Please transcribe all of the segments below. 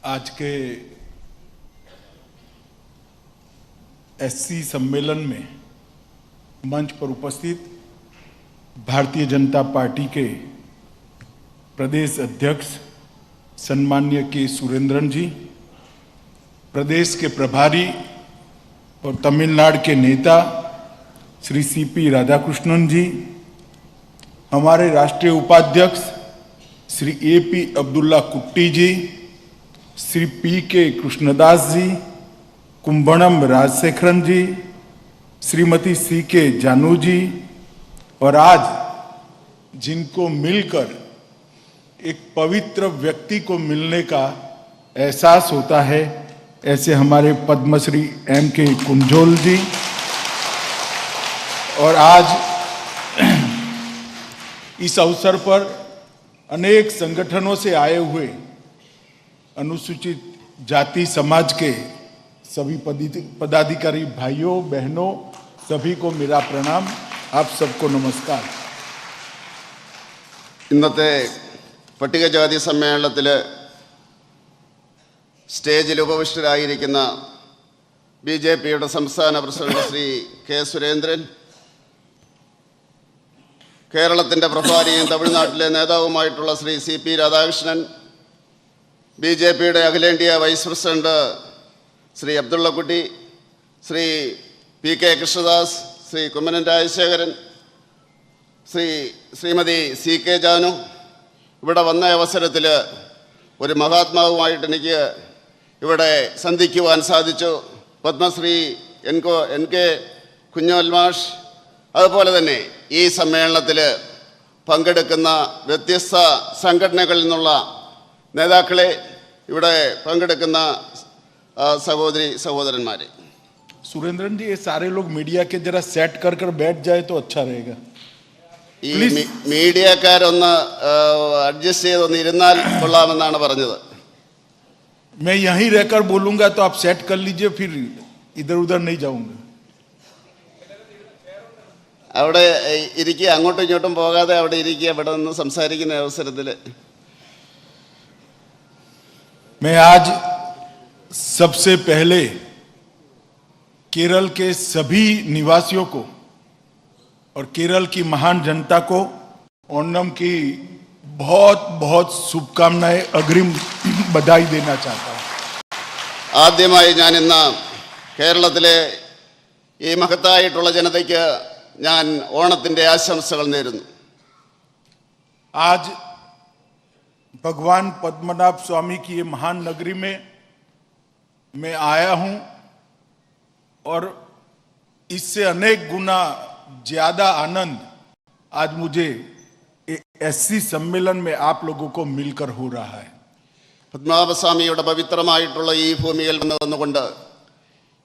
आज के एससी सम्मेलन में मंच पर उपस्थित भारतीय जनता पार्टी के प्रदेश अध्यक्ष सम्माननीय के सुरेंद्रन जी, प्रदेश के प्रभारी और तमिलनाडु के नेता श्री सीपी राधाकृष्णन जी, हमारे राष्ट्रीय उपाध्यक्ष श्री एपी अब्दुल्ला कुट्टी जी, श्री पीके कृष्णदास जी, कुंभणम राजशेखरन जी, श्रीमती सीके जानू जी, और आज जिनको मिलकर एक पवित्र व्यक्ति को मिलने का एहसास होता है, ऐसे हमारे पद्मश्री M.K. कुंजोल जी, और आज इस अवसर पर अनेक संगठनों से आए हुए अनुसूचित जाति समाज के सभी पदाधिकारी भाइयों बहनों, सभी को मेरा प्रणाम। आप सबको नमस्कार। ഇന്നത്തെ പട്ടികജാതി സമ്മേളനത്തിൽ സ്റ്റേജിൽ ഉപവിഷ്ടരായിരിക്കുന്ന ബിജെപിയുടെ സംസ്ഥാന പ്രസിഡന്റ് ശ്രീ കെ സുരേന്ദ്രൻ, കേരളത്തിൻ്റെ പ്രഭാരിയും തമിഴ്നാട്ടിലെ നേതാവുമായിട്ടുള്ള ശ്രീ സി.പി. രാധാകൃഷ്ണൻ, ബിജെപിയുടെ അഖിലേന്ത്യാ vice president Shri Abdullakutty, Shri P K. Krishnadas, Shri Kummanam Rajasekharan, Shrimati C K. Janu, ഇവിടെ വന്ന അവസരത്തിൽ ഒരു മഹാത്മാവുമായിട്ട് എനിക്ക് ഇവിടെ സന്ധിക്കുവാൻ സാധിച്ചു. പത്മശ്രീ എൻ.കെ. കുഞ്ഞോൽ മാഷ്, അതുപോലെ തന്നെ ഈ സമ്മേളനത്തിൽ പങ്കെടുക്കുന്ന വ്യത്യസ്ത സംഘടനകളിൽ നിന്നുള്ള നേതാക്കളെ, ഇവിടെ പങ്കെടുക്കുന്ന സഹോദരി സഹോദരന്മാരെ। सुरेंद्रन जी, ये सारे लोग मीडिया के जरा सेट कर कर बैठ जाए तो अच्छा रहेगा। ഈ മീഡിയക്കാരൊന്ന് അഡ്ജസ്റ്റ് ചെയ്തൊന്ന് ഇരുന്നാൽ കൊള്ളാമെന്നാണ് പറഞ്ഞത്। मैं यहीं रहकर बोलूंगा तो आप सेट कर लीजिए, फिर इधर उधर नहीं जाऊंगा। അവിടെ ഇരിക്കുക, അങ്ങോട്ടും ഇങ്ങോട്ടും പോകാതെ അവിടെ ഇരിക്കുക, ഇവിടെ നിന്ന് സംസാരിക്കുന്ന അവസരത്തിൽ। मैं आज सबसे पहले केरल के सभी निवासियों को और केरल की महान जनता को ओणम की बहुत बहुत शुभकामनाएं, अग्रिम बधाई देना चाहता हूं। ആദ്യമായി ഞാൻ ഇന്ന് കേരളത്തിലെ ഈ മഹത്തായിട്ടുള്ള ജനതയ്ക്ക് ഞാൻ ഓണത്തിൻ്റെ ആശംസകൾ നേരുന്നു। आज भगवान पद्मनाभ स्वामी की ये महान नगरी में मैं आया हूं और इससे अनेक गुना ज्यादा आनंद आज मुझे एससी सम्मेलन में आप लोगों को मिलकर हो रहा है। പത്മനാഭസ്വാമിയുടെ പവിത്രമായിട്ടുള്ള ഈ ഭൂമിയിൽ വന്നുകൊണ്ട്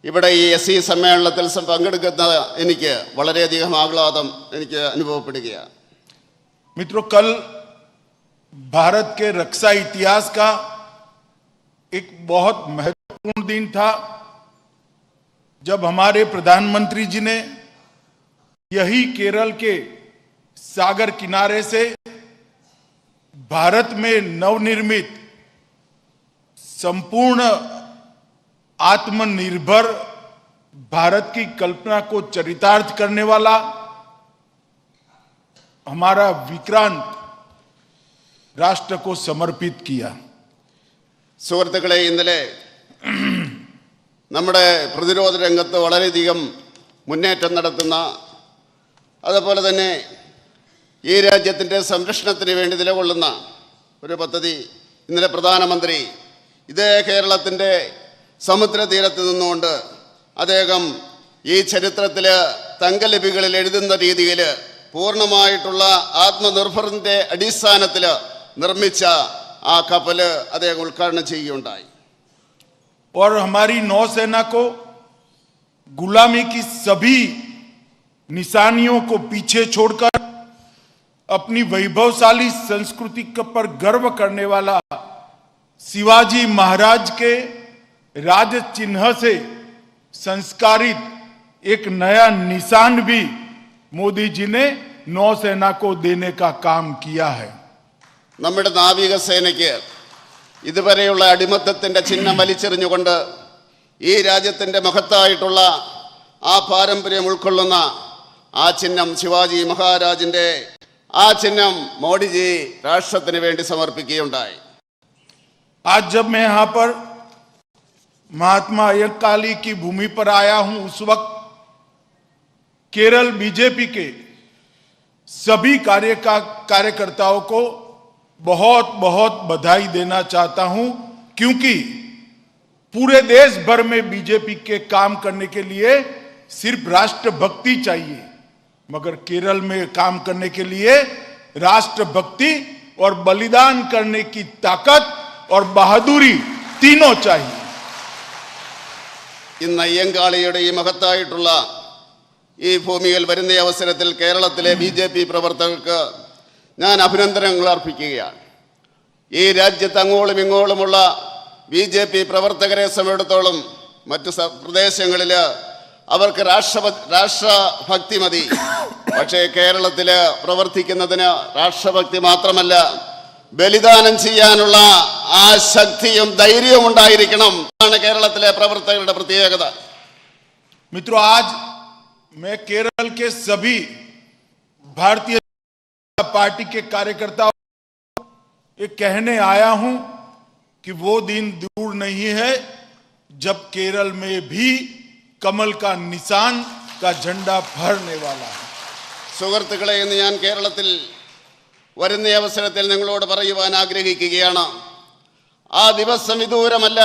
ഇവിടെ ഈ എസ്.സി. സമ്മേളനത്തിൽ പങ്കെടുക്കുന്ന എനിക്ക് വളരെയധികം ആഹ്ലാദം എനിക്ക് അനുഭവപ്പെടുകയാണ്। मित्रों, कल भारत के रक्षा इतिहास का एक बहुत महत्वपूर्ण दिन था, जब हमारे प्रधानमंत्री जी ने यही केरल के सागर किनारे से भारत में नवनिर्मित संपूर्ण आत्मनिर्भर भारत की कल्पना को चरितार्थ करने वाला हमारा विक्रांत राष्ट्र को समर्पित किया। സുഹൃത്തുക്കളെ, ഇന്നലെ നമ്മുടെ പ്രതിരോധ രംഗത്ത് വളരെയധികം മുന്നേറ്റം നടത്തുന്ന, അതുപോലെ തന്നെ ഈ രാജ്യത്തിൻ്റെ സംരക്ഷണത്തിന് വേണ്ടി നിലകൊള്ളുന്ന ഒരു പദ്ധതി ഇന്നലെ പ്രധാനമന്ത്രി ഇതേ കേരളത്തിൻ്റെ സമുദ്രതീരത്ത് നിന്നുകൊണ്ട് അദ്ദേഹം ഈ ചരിത്രത്തിൽ തങ്കലിപികളിൽ എഴുതുന്ന രീതിയിൽ പൂർണ്ണമായിട്ടുള്ള ആത്മനിർഭരത്തിൻ്റെ അടിസ്ഥാനത്തിൽ നിർമ്മിച്ച ആ കപ്പൽ അദ്ദേഹം ഉദ്ഘാടനം ചെയ്യുകയുണ്ടായി। और हमारी नौसेना को गुलामी की सभी निशानियों को पीछे छोड़कर अपनी वैभवशाली संस्कृति पर गर्व करने वाला शिवाजी महाराज के राज चिन्ह से संस्कारित एक नया निशान भी मोदी जी ने नौसेना को देने का काम किया है। നമ്മുടെ നാവികസേനയ്ക്ക് ഇതുവരെയുള്ള അടിമത്തത്തിൻ്റെ ചിഹ്നം വലിച്ചെറിഞ്ഞുകൊണ്ട് ഈ രാജ്യത്തിൻ്റെ മഹത്തായിട്ടുള്ള ആ പാരമ്പര്യം ഉൾക്കൊള്ളുന്ന ആ ചിഹ്നം ശിവാജി മഹാരാജിൻ്റെ ആ ചിഹ്നം മോഡിജി രാഷ്ട്രത്തിന് വേണ്ടി സമർപ്പിക്കുകയുണ്ടായി. आज जब मैं यहाँ पर महात्मा अय्यंकाली की भूमि पर आया हूं, उस वक्त केरल बीजेपी के सभी कार्यकर्ताओं को बहुत बहुत बधाई देना चाहता हूं, क्योंकि पूरे देश भर में बीजेपी के काम करने के लिए सिर्फ राष्ट्रभक्ति चाहिए, मगर केरल में काम करने के लिए राष्ट्रभक्ति और बलिदान करने की ताकत और बहादुरी तीनों चाहिए. ഇന്ന് അയ്യങ്കാളിയുടെ ഈ മഹത്തായിട്ടുള്ള ഈ ഭൂമിയിൽ വരുന്ന അവസരത്തിൽ കേരളത്തിലെ BJP പ്രവർത്തകർക്ക് ഞാൻ അഭിനന്ദനങ്ങൾ അർപ്പിക്കുകയാണ്. ഈ രാജ്യത്ത് അങ്ങോളം ഇങ്ങോളുമുള്ള BJP പ്രവർത്തകരെ സംബന്ധിച്ചിടത്തോളം മറ്റു പ്രദേശങ്ങളിൽ അവർക്ക് രാഷ്ട്രഭക്തി മതി. പക്ഷേ കേരളത്തിൽ പ്രവർത്തിക്കുന്നതിന് രാഷ്ട്രഭക്തി മാത്രമല്ല, ബലിദാനം ചെയ്യാനുള്ള ആ ശക്തിയും ധൈര്യവും ഉണ്ടായിരിക്കണം. അതാണ് കേരളത്തിലെ പ്രവർത്തകരുടെ പ്രത്യേകത. मित्रों, आज मैं केरल के सभी भारतीय जनता पार्टी के कार्यकर्ताओं ये कहने आया हूं कि वो दिन दूर नहीं है जब केरल में भी कमल का निशान का झंडा फहरने वाला है. സുഹൃത്തുക്കളെ, ഇന്ന് ഞാൻ കേരളത്തിൽ വരുന്ന അവസരത്തിൽ നിങ്ങളോട് പറയുവാൻ ആഗ്രഹിക്കുകയാണ്, ആ ദിവസം വിദൂരമല്ല.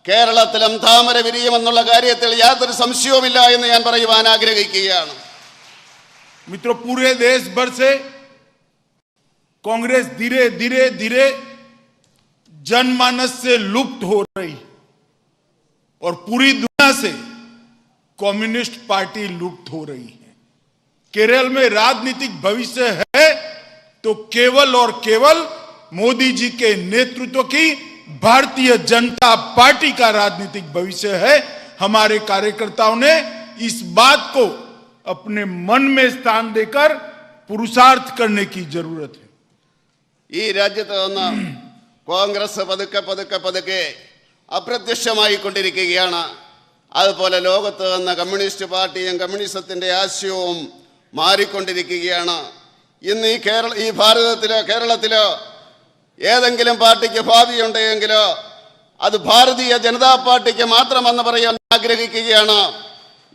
കേരളത്തിലും താമര വിരിയുമെന്നുള്ള കാര്യത്തിൽ യാതൊരു സംശയവുമില്ല എന്ന് ഞാൻ പറയുവാൻ ആഗ്രഹിക്കുകയാണ്. मित्रों, पूरे देश भर से कांग्रेस धीरे धीरे धीरे जनमानस से लुप्त हो रही और पूरी दुनिया से कम्युनिस्ट पार्टी लुप्त हो रही है. केरल में राजनीतिक भविष्य है तो केवल और केवल मोदी जी के नेतृत्व की भारतीय जनता पार्टी का राजनीतिक भविष्य है. हमारे कार्यकर्ताओं ने इस बात को अपने मन में स्थान देकर पुरुषार्थ करने की जरूरत है. ഈ രാജ്യത്ത് നിന്ന് കോൺഗ്രസ് പതുക്കെ പതുക്കെ പതുക്കെ അപ്രത്യക്ഷമായിക്കൊണ്ടിരിക്കുകയാണ്. അതുപോലെ ലോകത്ത് നിന്ന് കമ്മ്യൂണിസ്റ്റ് പാർട്ടിയും കമ്മ്യൂണിസത്തിൻ്റെ ആശയവും മാറിക്കൊണ്ടിരിക്കുകയാണ്. ഇന്ന് ഈ കേരളത്തിൽ ഏതെങ്കിലും പാർട്ടിക്ക് ഭാവിയുണ്ടെങ്കിൽ അത് ഭാരതീയ ജനതാ പാർട്ടിക്ക് മാത്രമെന്ന് പറയാൻ ആഗ്രഹിക്കുകയാണ്.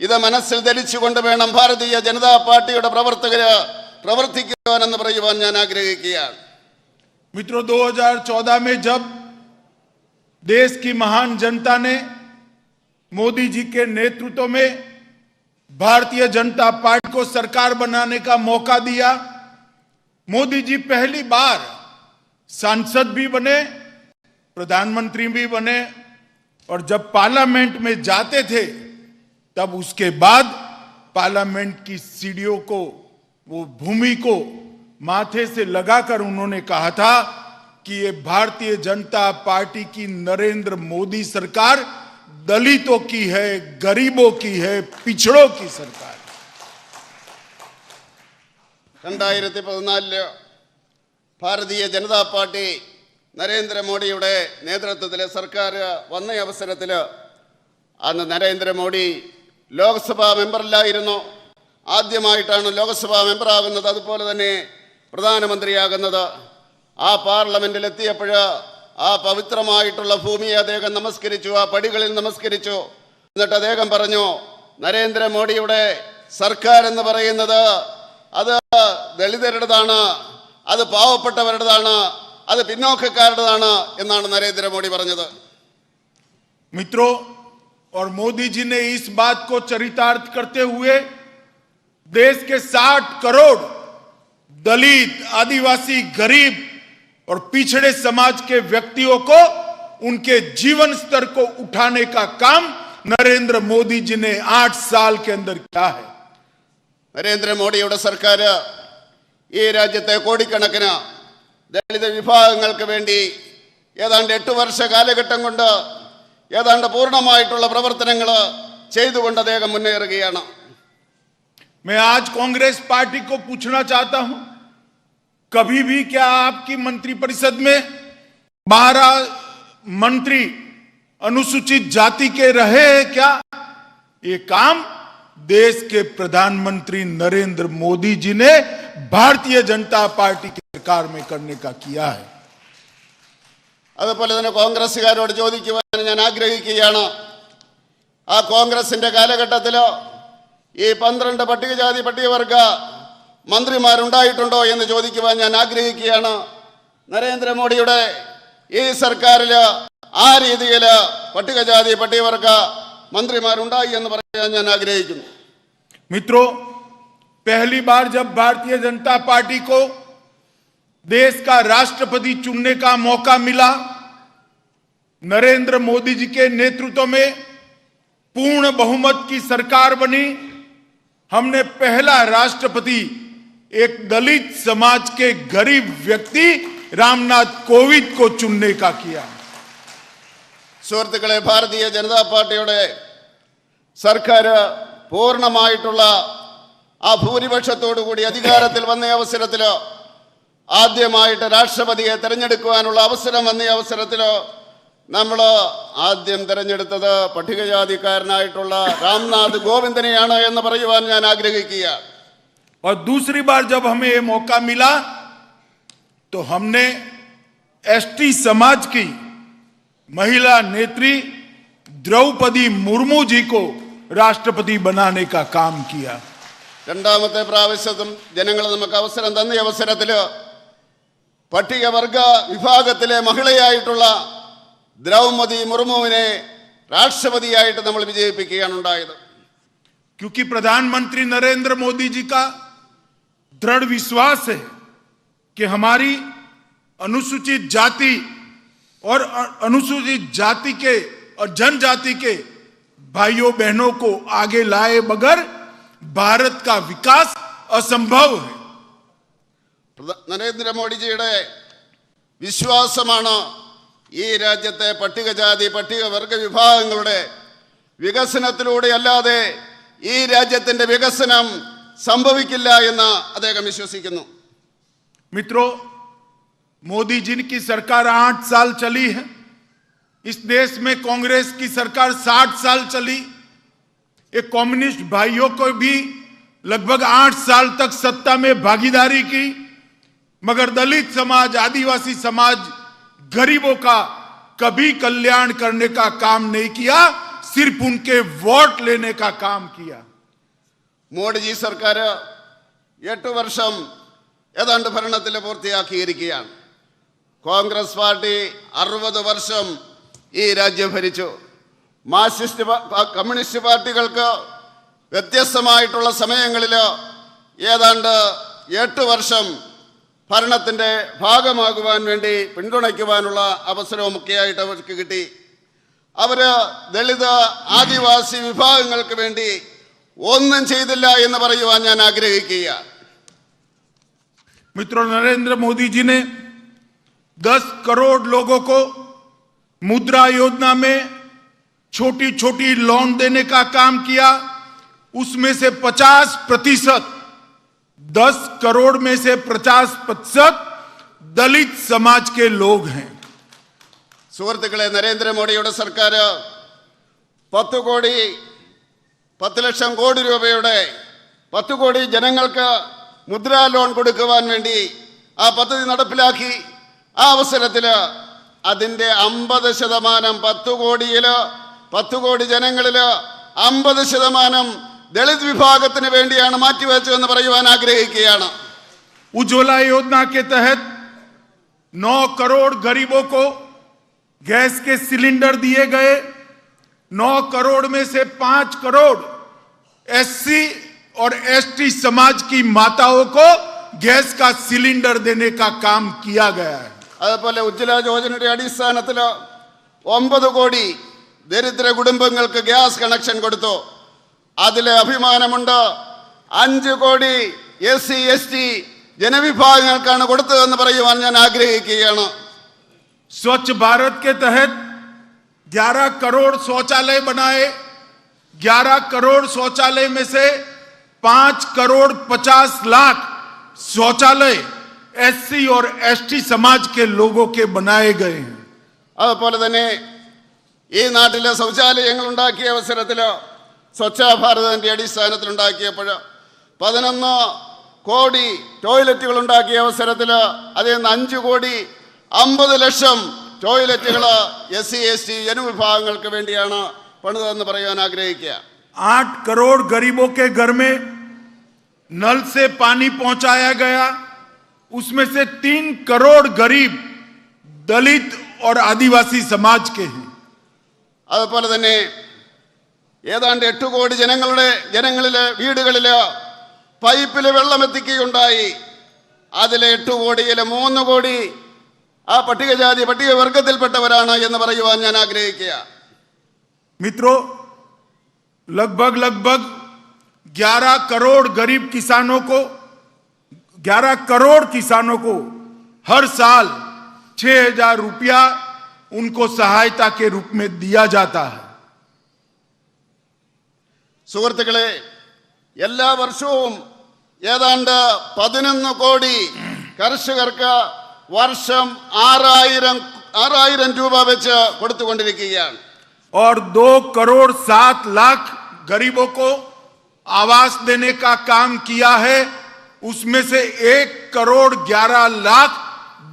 ഇത് മനസ്സിൽ ധരിച്ചുകൊണ്ട് വേണം ഭാരതീയ ജനതാ പാർട്ടിയുടെ പ്രവർത്തകര് പ്രവർത്തിക്കുവാനെന്ന് പറയുവാൻ ഞാൻ ആഗ്രഹിക്കുകയാണ്. मित्रों, 2014 में जब देश की महान जनता ने मोदी जी के नेतृत्व में भारतीय जनता पार्टी को सरकार बनाने का मौका दिया, मोदी जी पहली बार सांसद भी बने, प्रधानमंत्री भी बने, और जब पार्लियामेंट में जाते थे तब उसके बाद पार्लियामेंट की सीढ़ियों को, वो भूमि को माथे से लगाकर उन्होंने कहा था कि ये भारतीय जनता पार्टी की नरेंद्र मोदी सरकार दलितों की है, गरीबों की है, पिछड़ों की सरकार. 2014 ഭാരതീയ ജനതാ പാർട്ടി നരേന്ദ്രമോദിയുടെ നേതൃത്വത്തിലെ സർക്കാർ വന്ന അവസരത്തിൽ അന്ന് നരേന്ദ്രമോദി ലോക്സഭാ മെമ്പറിലായിരുന്നു. ആദ്യമായിട്ടാണ് ലോക്സഭാ മെമ്പറാകുന്നത്, അതുപോലെ തന്നെ പ്രധാനമന്ത്രിയാകുന്നത്. ആ പാർലമെന്റിൽ എത്തിയപ്പോൾ ആ പവിത്രമായിട്ടുള്ള ഭൂമിയെ അദ്ദേഹം നമസ്കരിച്ചു, ആ പടികളിൽ നമസ്കരിച്ചു. എന്നിട്ട് അദ്ദേഹം പറഞ്ഞു, നരേന്ദ്രമോദിയുടെ സർക്കാർ എന്ന് പറയുന്നത് അത് ദളിതരുടേതാണ്, അത് പാവപ്പെട്ടവരുടേതാണ്, അത് പിന്നോക്കക്കാരുടേതാണ് എന്നാണ് നരേന്ദ്രമോദി പറഞ്ഞത്. मित्रों, और मोदी जी ने इस बात को चरितार्थ करते हुए देश के 60 करोड़ दलित, आदिवासी, गरीब और पिछड़े समाज के व्यक्तियों को उनके जीवन स्तर को उठाने का काम नरेंद्र मोदी जी ने 8 साल के अंदर किया है. നരേന്ദ്രമോദിയുടെ സർക്കാർ ഈ രാജ്യത്തെ കോടിക്കണക്കിന് ദളിത് വിഭാഗങ്ങൾക്ക് വേണ്ടി ഏതാണ്ട് 8 വർഷ കാലഘട്ടം കൊണ്ട് ഏതാണ്ട് പൂർണ്ണമായിട്ടുള്ള പ്രവർത്തനങ്ങൾ ചെയ്തുകൊണ്ട് അദ്ദേഹം മുന്നേറുകയാണ്. मैं आज कांग्रेस पार्टी को पूछना चाहता हूं, कभी भी क्या आपकी मंत्रिपरिषद में 12 मंत्री अनुसूचित जाति के रहे हैं क्या? ये काम देश के प्रधानमंत्री नरेंद्र मोदी जी ने भारतीय जनता पार्टी की सरकार में करने का किया है। അതുപോലെ തന്നെ കോൺഗ്രസ്സുകാരോട് ചോദിക്കുവാൻ ഞാൻ ആഗ്രഹിക്കുകയാണ്, ആ കോൺഗ്രസിന്റെ കാലഘട്ടത്തിൽ ഈ 12 പട്ടികജാതി പട്ടികവർഗ മന്ത്രിമാരുണ്ടായിട്ടുണ്ടോ എന്ന് ചോദിക്കുവാൻ ഞാൻ ആഗ്രഹിക്കുകയാണ്. നരേന്ദ്രമോദിയുടെ ഈ സർക്കാരിൽ ആ രീതിയിൽ പട്ടികജാതി പട്ടികവർഗ മന്ത്രിമാരുണ്ടായി എന്ന് പറയാൻ ഞാൻ ആഗ്രഹിക്കുന്നു. मित्रों, पहली बार जब भारतीय जनता पार्टी को देश का राष्ट्रपति चुनने का मौका मिला, नरेंद्र मोदी जी के नेतृत्व में पूर्ण बहुमत की सरकार बनी। हमने पहला राष्ट्रपति एक दलित समाज के गरीब व्यक्ति रामनाथ कोविंद को चुनने का किया। സുഹൃത്തുക്കളെ, ഭാരതീയ ജനതാ പാർട്ടിയുടെ സർക്കാർ പൂർണ്ണമായിട്ടുള്ള ആ ഭൂരിപക്ഷത്തോടു കൂടി അധികാരത്തിൽ വന്ന അവസരത്തിൽ ആദ്യമായിട്ട് രാഷ്ട്രപതിയെ തെരഞ്ഞെടുക്കുവാനുള്ള അവസരം വന്ന അവസരത്തിൽ നമ്മൾ ആദ്യം തെരഞ്ഞെടുത്തത് പട്ടികജാതിക്കാരനായിട്ടുള്ള രാംനാഥ് കോവിന്ദിനെയാണ് എന്ന് പറയുവാൻ ഞാൻ ആഗ്രഹിക്കുക. और दूसरी बार जब हमें ये मौका मिला तो हमने एसटी समाज की महिला नेत्री द्रौपदी मुर्मू जी को राष्ट्रपति बनाने का काम किया. രണ്ടാമത്തെ പ്രാവശ്യത്തും ജനങ്ങൾ നമുക്ക് അവസരം തന്ന അവസരത്തിൽ പട്ടികവർഗ വിഭാഗത്തിലെ മഹിളയായിട്ടുള്ള ദ്രൗപദി മുർമുവിനെ രാഷ്ട്രപതിയായിട്ട് നമ്മൾ വിജയിപ്പിക്കുകയാണ് ഉണ്ടായത്. क्योंकि प्रधानमंत्री नरेंद्र मोदी जी का दृढ़ विश्वास है कि हमारी अनुसूचित जाति और अनुसूचित जाति के और जनजाति के भाइयों बहनों को आगे लाए बगैर भारत का विकास असंभव है. നരേന്ദ്രമോദിജിയുടെ വിശ്വാസമാണ് ഈ രാജ്യത്തെ പട്ടികജാതി പട്ടികവർഗ വിഭാഗങ്ങളുടെ വികസനത്തിലൂടെ അല്ലാതെ ഈ രാജ്യത്തിന്റെ വികസനം സംഭവിക്കില്ല എന്ന് അദ്ദേഹം വിശ്വസിക്കുന്നു. मित्रों, मोदी जी की सरकार 8 साल चली है. इस देश में कांग्रेस की सरकार 60 साल चली. ये कम्युनिस्ट भाइयों को भी लगभग 8 साल तक सत्ता में भागीदारी की, मगर दलित समाज, आदिवासी समाज, गरीबों का कभी कल्याण करने का काम नहीं किया, सिर्फ उनके वोट लेने का काम किया. മോഡിജി സർക്കാർ 8 വർഷം ഏതാണ്ട് ഭരണത്തിൽ പൂർത്തിയാക്കിയിരിക്കുകയാണ്. കോൺഗ്രസ് പാർട്ടി 60 വർഷം ഈ രാജ്യം ഭരിച്ചു. മാർക്സിസ്റ്റ് കമ്മ്യൂണിസ്റ്റ് പാർട്ടികൾക്ക് വ്യത്യസ്തമായിട്ടുള്ള സമയങ്ങളിൽ ഏതാണ്ട് 8 വർഷം ഭരണത്തിൻ്റെ ഭാഗമാകുവാൻ വേണ്ടി പിന്തുണയ്ക്കുവാനുള്ള അവസരവുമൊക്കെയായിട്ട് അവർക്ക് കിട്ടി. അവർ ദളിത് ആദിവാസി വിഭാഗങ്ങൾക്ക് വേണ്ടി ഒന്നും ചെയ്തില്ല എന്ന് പറയുവാൻ ഞാൻ ആഗ്രഹിക്കുക. मित्रों, नरेंद्र मोदी जी ने 10 करोड़ लोगों को मुद्रा योजना में छोटी छोटी लोन देने का काम किया. उसमें से 50%, 10 करोड़ में से 50% दलित समाज के लोग हैं. സുഹൃത്തുക്കളെ, നരേന്ദ്രമോദിയുടെ സർക്കാർ 10 ലക്ഷം കോടി രൂപയുടെ 10 കോടി ജനങ്ങൾക്ക് മുദ്രാ ലോൺ കൊടുക്കുവാൻ വേണ്ടി ആ പദ്ധതി നടപ്പിലാക്കി. ആ അവസരത്തിൽ അതിൻ്റെ 50%, 10 കോടിയിൽ 10 കോടി ജനങ്ങളിൽ 50% ദളിത് വിഭാഗത്തിന് വേണ്ടിയാണ് മാറ്റിവെച്ചതെന്ന് പറയുവാൻ ആഗ്രഹിക്കുകയാണ്. उज्ज्वला योजना के तहत 9 करोड़ गरीबों को गैस के सिलेंडर दिए गए. 9 करोड़ में से 5 करोड़ एससी और एसटी समाज की माताओं को गैस का सिलेंडर देने का काम किया गया है. അതുപോലെ ഉജ്ജ്വല യോജനയുടെ അടിസ്ഥാനത്തിൽ 9 കോടി ദരിദ്ര കുടുംബങ്ങൾക്ക് ഗ്യാസ് കണക്ഷൻ കൊടുത്തു. അതിലെ അഭിമാനമുണ്ട്. 5 കോടി SC ST जनविभागങ്ങൾക്കാണ് കൊടുത്തതെന്ന് പറയുവാൻ ഞാൻ ആഗ്രഹിക്കുകയാണ്. स्वच्छ भारत के तहत 11 करोड़ शौचालय बनाए. 11 करोड़ शौचालय में से 5 करोड़ 50 लाख शौचालय SC और ST समाज के लोगों के बनाए गए हैं. അതുപോലെ തന്നെ ഈ നാട്ടിലെ ശൗചാലയങ്ങൾ ഉണ്ടാക്കിയ അവസരത്തിൽ സ്വച്ഛ ഭാരതിൻ്റെ അടിസ്ഥാനത്തിലുണ്ടാക്കിയപ്പോൾ 11 കോടി ടോയ്ലറ്റുകൾ ഉണ്ടാക്കിയ അവസരത്തിൽ അതിൽ നിന്ന് 5 കോടി 50 ലക്ഷം ടോയ്ലറ്റുകൾ SC/ST ജനവിഭാഗങ്ങൾക്ക് വേണ്ടിയാണ് പണിതെന്ന് പറയാൻ ആഗ്രഹിക്കുക. 8 करोड़ गरीबों के घर में नल से पानी पहुंचाया गया. उसमें से 3 करोड़ गरीब दलित और आदिवासी समाज के हैं. അതുപോലെ തന്നെ ഏതാണ്ട് 8 കോടി ജനങ്ങളിലെ വീടുകളിൽ പൈപ്പിൽ വെള്ളം എത്തിക്കുകയുണ്ടായി. അതിലെ 8 കോടിയിലെ 3 കോടി ആ പട്ടികജാതി പട്ടികവർഗത്തിൽപ്പെട്ടവരാണ് എന്ന് പറയുവാൻ ഞാൻ ആഗ്രഹിക്കുക. मित्रों, लगभग 11 करोड़ गरीब किसानों को 11 करोड़ किसानों को हर साल 6,000 रुपया उनको सहायता के रूप में दिया जाता है. സുഹൃത്തുക്കളെ, എല്ലാ വർഷവും ഏതാണ്ട് 11 കോടി കർഷകർക്ക് വർഷം 6,000 രൂപ വെച്ച് കൊടുത്തുകൊണ്ടിരിക്കുകയാണ്. और 2 करोड़ 7 लाख गरीबों को आवास देने का काम किया है. उसमें से 1 करोड़ 11 लाख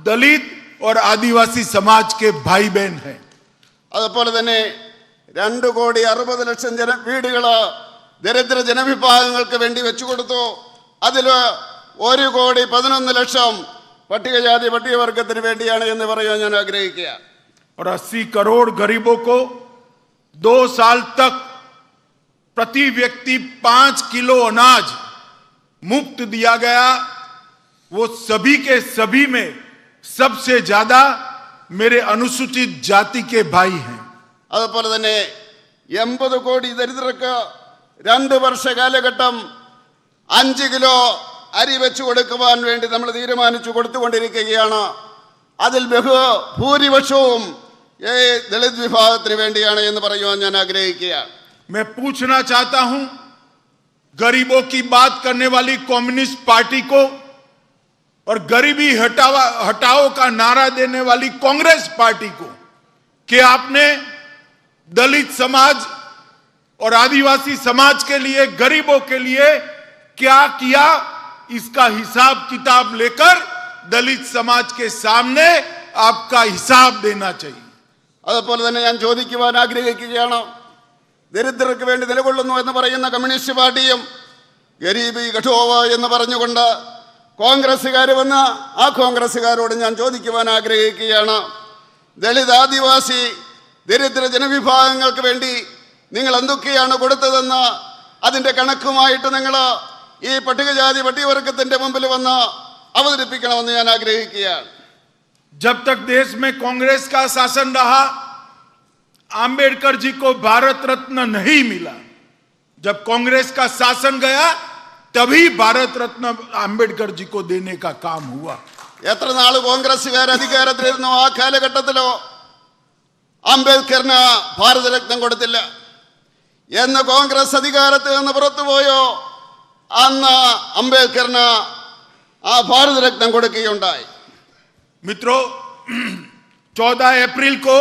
दलित और आदिवासी समाज के भाई बहन हैं. അതുപോലെ തന്നെ 2 കോടി 60 ലക്ഷം വീടുകൾ ദരിദ്ര ജനവിഭാഗങ്ങൾക്ക് വേണ്ടി വെച്ചു കൊടുത്തു. അതിൽ 1 കോടി 11 ലക്ഷം പട്ടികജാതി പട്ടികവർഗത്തിന് വേണ്ടിയാണ് എന്ന് പറയാൻ ഞാൻ ആഗ്രഹിക്കുക. और 80 करोड़ गरीबों को 2 साल तक प्रति व्यक्ति 5 किलो अनाज मुफ्त दिया गया. वो सभी के सभी में सबसे ज्यादा मेरे अनुसूचित जाति के भाई हैं. അതുപോലെ തന്നെ 80 കോടി ദരിദ്രർക്ക് 2 വർഷ കാലഘട്ടം 5 കിലോ അരി വെച്ചു കൊടുക്കുവാൻ വേണ്ടി നമ്മൾ തീരുമാനിച്ചു കൊടുത്തുകൊണ്ടിരിക്കുകയാണ്. അതിൽ ഭൂരിപക്ഷവും ദളിത് വിഭാഗത്തിന് വേണ്ടിയാണ് എന്ന് പറയുവാൻ ഞാൻ ആഗ്രഹിക്കുക. मैं पूछना चाहता हूं गरीबों की बात करने वाली कम्युनिस्ट पार्टी को और गरीबी हटाओ का नारा देने वाली कांग्रेस पार्टी को कि आपने दलित समाज और आदिवासी समाज के लिए, गरीबों के लिए क्या किया, इसका हिसाब किताब लेकर दलित समाज के सामने आपका हिसाब देना चाहिए. അതുപോലെ തന്നെ ഞാൻ ചോദിക്കുവാൻ ആഗ്രഹിക്കുകയാണ്, ദരിദ്രർക്ക് വേണ്ടി നിലകൊള്ളുന്നു എന്ന് പറയുന്ന കമ്മ്യൂണിസ്റ്റ് പാർട്ടിയും ഗരീബി ഘട്ടോവ എന്ന് പറഞ്ഞുകൊണ്ട് കോൺഗ്രസ്സുകാർ വന്ന ആ കോൺഗ്രസ്സുകാരോട് ഞാൻ ചോദിക്കുവാൻ ആഗ്രഹിക്കുകയാണ്, ദളിത് ആദിവാസി ദരിദ്ര ജനവിഭാഗങ്ങൾക്ക് വേണ്ടി നിങ്ങൾ എന്തൊക്കെയാണ് കൊടുത്തതെന്ന് അതിൻ്റെ കണക്കുമായിട്ട് നിങ്ങൾ ഈ പട്ടികജാതി പട്ടികവർഗത്തിന്റെ മുമ്പിൽ വന്ന് അവതരിപ്പിക്കണമെന്ന് ഞാൻ ആഗ്രഹിക്കുകയാണ്. जब तक देश में कांग्रेस का शासन रहा आंबेडकर जी को भारत रत्न नहीं मिला. जब कांग्रेस का शासन गया तभी भारत रत्न आंबेडकर जी को देने का काम हुआ. എത്ര നാൾ കോൺഗ്രസ്സുകാർ അധികാരത്തിലിരുന്നോ ആ കാലഘട്ടത്തിലോ അംബേദ്കറിന് ഭാരതരത്നം കൊടുത്തില്ല. എന്ന് കോൺഗ്രസ് അധികാരത്തിൽ നിന്ന് പുറത്തുപോയോ അന്ന് അംബേദ്കറിന് ആ ഭാരതരത്നം കൊടുക്കുകയുണ്ടായി. मित्रों, 14 अप्रैल को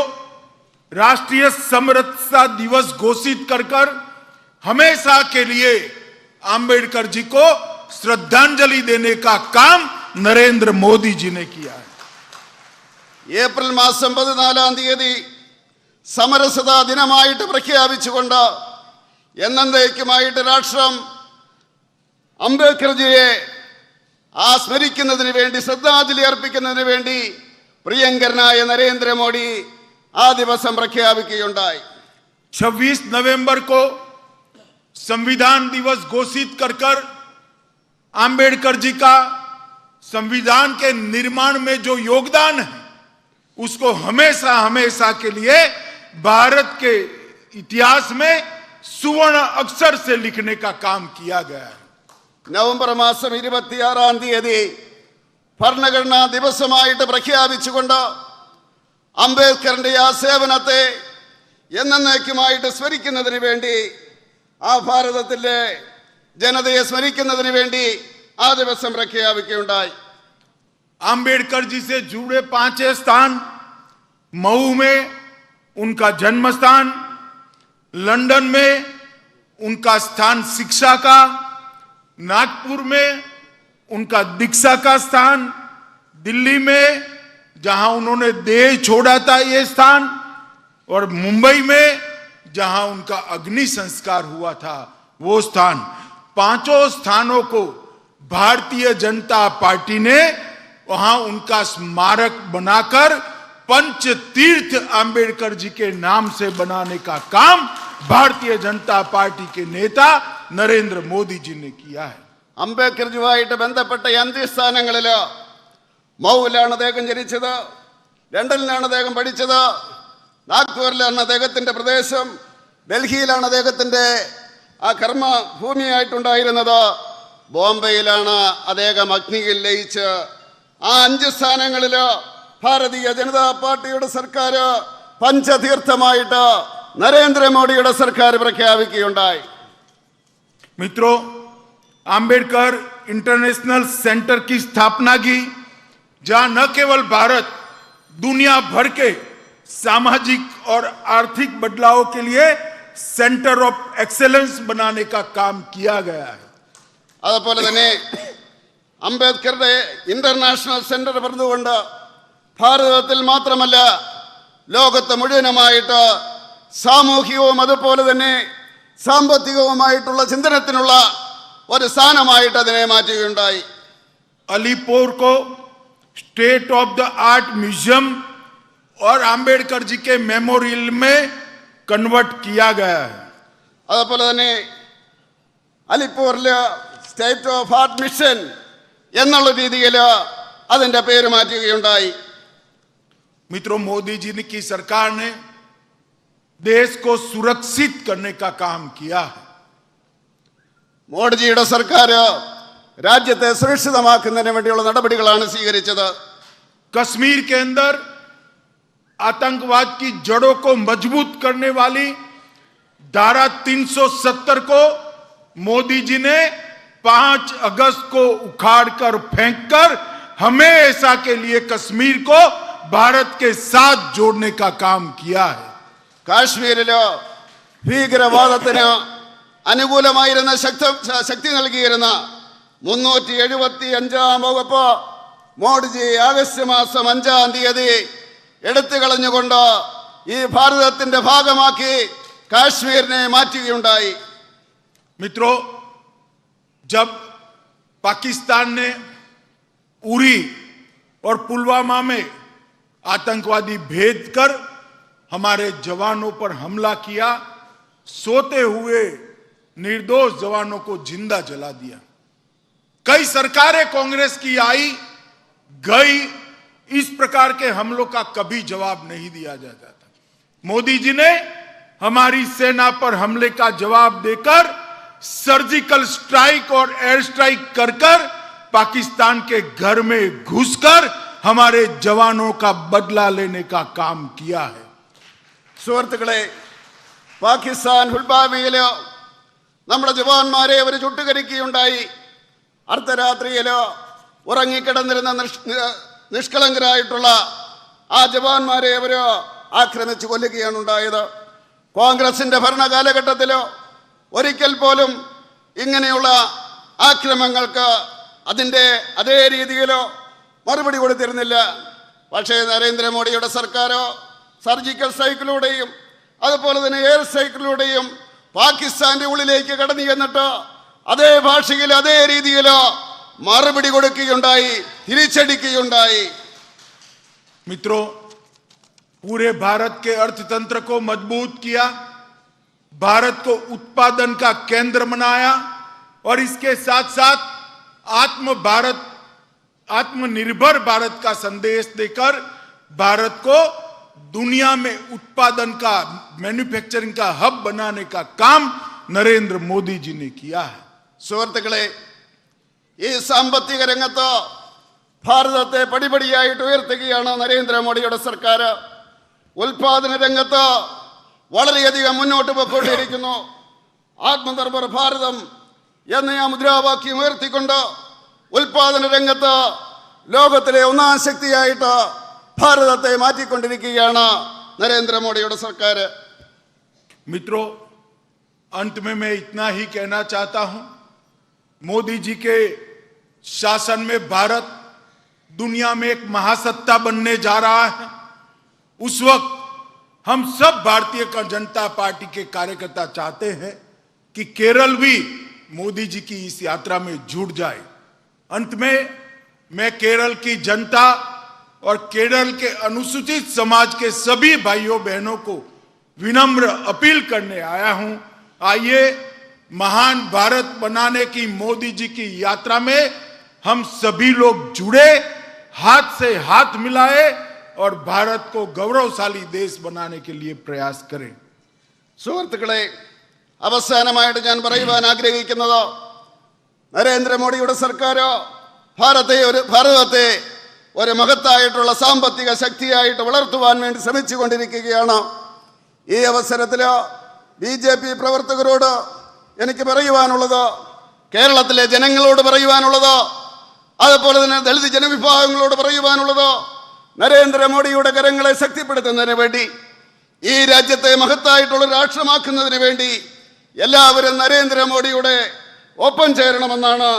राष्ट्रीय समरसता दिवस घोषित कर हमेशा के लिए आंबेडकर जी को श्रद्धांजलि देने का काम नरेंद्र मोदी जी ने किया है. ഏപ്രിൽ മാസം 14 തീയതി സമരസതാ ദിനമായിട്ട് പ്രഖ്യാപിച്ചുകൊണ്ട് എന്നേക്കുമായിട്ട് രാഷ്ട്രം അംബേദ്കർജിയെ സ്മരിക്കുന്നതിന് വേണ്ടി, ശ്രദ്ധാഞ്ജലി അർപ്പിക്കുന്നതിന് വേണ്ടി പ്രിയങ്കരനായ നരേന്ദ്രമോദി ആ ദിവസം പ്രഖ്യാപിക്കുകയുണ്ടായി. 26 नवंबर को संविधान दिवस घोषित कर आंबेडकर जी का संविधान के निर्माण में जो योगदान है उसको हमेशा हमेशा के लिए भारत के इतिहास में सुवर्ण अक्षर से लिखने का काम किया गया है. നവംബർ മാസം 26 തീയതി ഭരണഘടനാ ദിവസമായിട്ട് പ്രഖ്യാപിച്ചുകൊണ്ട് അംബേദ്കറിന്റെ ആ സേവനത്തെ എന്നേക്കുമായിട്ട് സ്മരിക്കുന്നതിന് വേണ്ടി, ആ ഭാരതത്തിലെ ജനതയെ സ്മരിക്കുന്നതിന് വേണ്ടി ആ ദിവസം പ്രഖ്യാപിക്കുകയുണ്ടായി. आंबेडकर जी से जुड़े 5 स्थान मऊ में उनका जन्म स्थान, लंदन में उनका स्थान शिक्षा का, नागपुर में उनका दीक्षा का स्थान, दिल्ली में जहां उन्होंने देह छोड़ा था ये स्थान, और मुंबई में जहां उनका अग्नि संस्कार हुआ था वो स्थान। पांचों स्थानों को भारतीय जनता पार्टी ने वहां उनका स्मारक बनाकर पंच तीर्थ अंबेडकर जी के नाम से बनाने का काम भारतीय जनता पार्टी के नेता नरेंद्र मोदी जी ने किया है। അംബേദ്കർജിയുമായിട്ട് ബന്ധപ്പെട്ട അന്ത്യസ്ഥാനങ്ങളിൽ മൗവിലാണ് അദ്ദേഹം ജനിച്ചത്, ലണ്ടനിലാണ് അദ്ദേഹം പഠിച്ചത്, നാഗ്പൂരിലാണ് അദ്ദേഹത്തിൻ്റെ പ്രദേശം, ഡൽഹിയിലാണ് അദ്ദേഹത്തിൻ്റെ ആ കർമ്മഭൂമിയായിട്ടുണ്ടായിരുന്നത്, ബോംബെയിലാണ് അദ്ദേഹം അഗ്നിയിൽ ലയിച്ച് ആ 5 സ്ഥാനങ്ങളിൽ ഭാരതീയ ജനതാ പാർട്ടിയുടെ സർക്കാർ പഞ്ചതീർത്ഥമായിട്ട് നരേന്ദ്രമോദിയുടെ സർക്കാർ പ്രഖ്യാപിക്കുകയുണ്ടായി. मित्रों, आम्बेडकर इंटरनेशनल सेंटर की स्थापना की, जहां न केवल भारत दुनिया भर के सामाजिक और आर्थिक बदलाव के लिए सेंटर ऑफ एक्सेलेंस बनाने का काम किया गया है। അതുപോലെ തന്നെ അംബേദ്കറുടെ ഇന്റർനാഷണൽ സെന്റർ പറഞ്ഞുകൊണ്ട് ഭാരതത്തിൽ മാത്രമല്ല ലോകത്ത് മുഴുവനുമായിട്ട് സാമൂഹികവും അതുപോലെ തന്നെ സാമ്പത്തികവുമായിട്ടുള്ള ചിന്തനത്തിനുള്ള ഒരു സ്ഥാനമായിട്ട് അതിനെ മാറ്റുകയുണ്ടായി. अलीपुर को state of the art museum और आम्बेडकर जी के मेमोरियल में कन्वर्ट किया गया है। അതുപോലെ തന്നെ അലിപ്പൂരില് സ്റ്റേറ്റ് ഓഫ് ആർട്ട് മിഷൻ എന്നുള്ള രീതിയിൽ അതിൻ്റെ പേര് മാറ്റുകയുണ്ടായി. मित्रों, मोदी जी की सरकार ने देश को सुरक्षित करने का काम किया है। മോഡിജിയുടെ സർക്കാർ രാജ്യത്തെ സുരക്ഷിതമാക്കുന്നതിന് വേണ്ടിയുള്ള നടപടികളാണ് സ്വീകരിച്ചത്. कश्मीर के अंदर आतंकवाद की जड़ों को मजबूत करने वाली धारा 370 को मोदी जी ने 5 अगस्त को उखाड़कर फेंककर हमेशा के लिए कश्मीर को भारत के साथ जोड़ने का काम किया है। കാശ്മീരില് ഭീകരവാദത്തിന് അനുകൂലമായിരുന്ന ശക്തി നൽകിയിരുന്ന 375 വകുപ്പ് മോഡിജി ആഗസ്റ്റ് മാസം 5-ാം തീയതി എടുത്തു കളഞ്ഞുകൊണ്ട് ഈ ഭാരതത്തിന്റെ ഭാഗമാക്കി കാശ്മീരിനെ മാറ്റുകയുണ്ടായി. मित्रों, जब पाकिस्तान ने उरी और पुलवामा में आतंकवादी भेद कर हमारे जवानों पर हमला किया, सोते हुए निर्दोष जवानों को जिंदा जला दिया। कई सरकारें कांग्रेस की आई गई, इस प्रकार के हमलों का कभी जवाब नहीं दिया जाता था। मोदी जी ने हमारी सेना पर हमले का जवाब देकर सर्जिकल स्ट्राइक और एयर स्ट्राइक कर पाकिस्तान के घर में घुसकर हमारे जवानों का बदला लेने का काम किया है। സുഹൃത്തുക്കളെ, പാകിസ്ഥാൻ പുൽവാമയിൽ നമ്മുടെ ജവാന്മാരെ അവർ ചുട്ടുകരിക്കുകയുണ്ടായി. അർദ്ധരാത്രിയിൽ ഉറങ്ങിക്കിടന്നിരുന്ന നിഷ്കളങ്കരായിട്ടുള്ള ആ ജവാന്മാരെ അവർ ആക്രമിച്ചു കൊല്ലുകയാണ് ഉണ്ടായത്. കോൺഗ്രസിന്റെ ഭരണകാലഘട്ടത്തിൽ ഒരിക്കൽ പോലും ഇങ്ങനെയുള്ള ആക്രമണങ്ങൾക്ക് അതിൻ്റെ അതേ രീതിയിലോ മറുപടി കൊടുത്തിരുന്നില്ല. പക്ഷേ നരേന്ദ്രമോദിയുടെ സർക്കാരോ സർജിക്കൽ സ്ട്രൈക്കിലൂടെയും അതുപോലെ തന്നെ എയർ സ്ട്രൈക്കിലൂടെയും പാകിസ്ഥാന്റെ ഉള്ളിലേക്ക് കടന്നു ചെന്നിട്ട് അതേ ഭാഷയിൽ അതേ രീതിയിൽ മറുപടി കൊടുക്കുകയുണ്ടായി, തിരിച്ചടിക്കുകയുണ്ടായി. मित्रों, पूरे भारत के अर्थतंत्र को मजबूत किया, भारत को उत्पादन का केंद्र बनाया और इसके साथ साथ आत्मनिर्भर भारत का संदेश देकर भारत को दुनिया में उत्पादन का, मैन्युफैक्चरिंग का हब बनाने का काम नरेंद्र मोदी जी ने किया है। സുഹൃത്തുക്കളെ, ഈ സാമ്പത്തിക രംഗത്ത് ഭാരതത്തെ പടിപടിയായിട്ട് ഉയർത്തുകയാണ് നരേന്ദ്രമോദിയുടെ സർക്കാർ. ഉൽപാദന രംഗത്ത് വളരെയധികം മുന്നോട്ട് പോയിക്കൊണ്ടിരിക്കുന്നു. ആത്മനിർഭർ ഭാരതം എന്ന ആ മുദ്രാവാക്യം ഉയർത്തിക്കൊണ്ട് ഉൽപാദന രംഗത്ത് ലോകത്തിലെ ഒന്നാം ശക്തിയായിട്ട് ഭാരതത്തെ മാറ്റിക്കൊണ്ടിരിക്കുകയാണ് നരേന്ദ്രമോദിയുടെ സർക്കാർ. मित्रों, अंत में मैं इतना ही कहना चाहता हूं, मोदी जी के शासन में भारत दुनिया में एक महासत्ता बनने जा रहा है। उस वक्त हम सब भारतीय जनता पार्टी के कार्यकर्ता चाहते हैं कि केरल भी मोदी जी की इस यात्रा में जुड़ जाए। अंत में मैं केरल की जनता और केरल के अनुसूचित समाज के सभी भाइयों बहनों को विनम्र अपील करने आया हूं, आइए महान भारत बनाने की मोदी जी की यात्रा में हम सभी लोग जुड़े, हाथ से हाथ मिलाए और भारत को गौरवशाली देश बनाने के लिए प्रयास करें। സുഹൃത്തുക്കളെ, അവസാനമായിട്ട് ഞാൻ പറയുവാൻ ആഗ്രഹിക്കുന്നത്, നരേന്ദ്രമോദിയുടെ സർക്കാർ ഭാരതത്തെ ഒരു മഹത്തായിട്ടുള്ള സാമ്പത്തിക ശക്തിയായിട്ട് വളർത്തുവാൻ വേണ്ടി ശ്രമിച്ചുകൊണ്ടിരിക്കുകയാണ്. ഈ അവസരത്തിൽ BJP പ്രവർത്തകരോട് എനിക്ക് പറയുവാനുള്ളത്, കേരളത്തിലെ ജനങ്ങളോട് പറയുവാനുള്ളത്, അതുപോലെ തന്നെ ദളിത് ജനവിഭാഗങ്ങളോട് പറയുവാനുള്ളത്, നരേന്ദ്രമോദിയുടെ കരങ്ങളെ ശക്തിപ്പെടുത്തുന്നതിന് വേണ്ടി, ഈ രാജ്യത്തെ മഹത്തായിട്ടുള്ള രാഷ്ട്രമാക്കുന്നതിന് വേണ്ടി എല്ലാവരും നരേന്ദ്രമോദിയുടെ ഒപ്പം ചേരണമെന്നാണ്.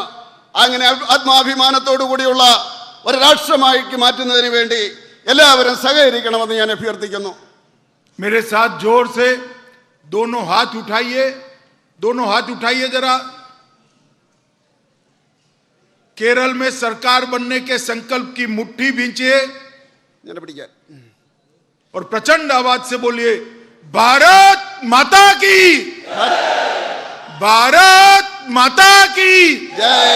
അങ്ങനെ ആത്മാഭിമാനത്തോടു കൂടിയുള്ള ഒരു രാഷ്ട്രമാക്കി മാറ്റുന്നതിന് വേണ്ടി എല്ലാവരും സഹകരിക്കണമെന്ന് ഞാൻ അഭ്യർത്ഥിക്കുന്നു. मेरे साथ जोर से दोनों हाथ उठाइए जरा। केरल में सरकार बनने के संकल्प की मुट्ठी भींचिए और प्रचंड आवाज से बोलिए, भारत माता की, भारत माता की जय,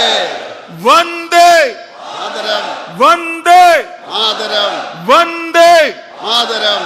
वंदे मातरम, वंदे मातरम, वंदे मातरम।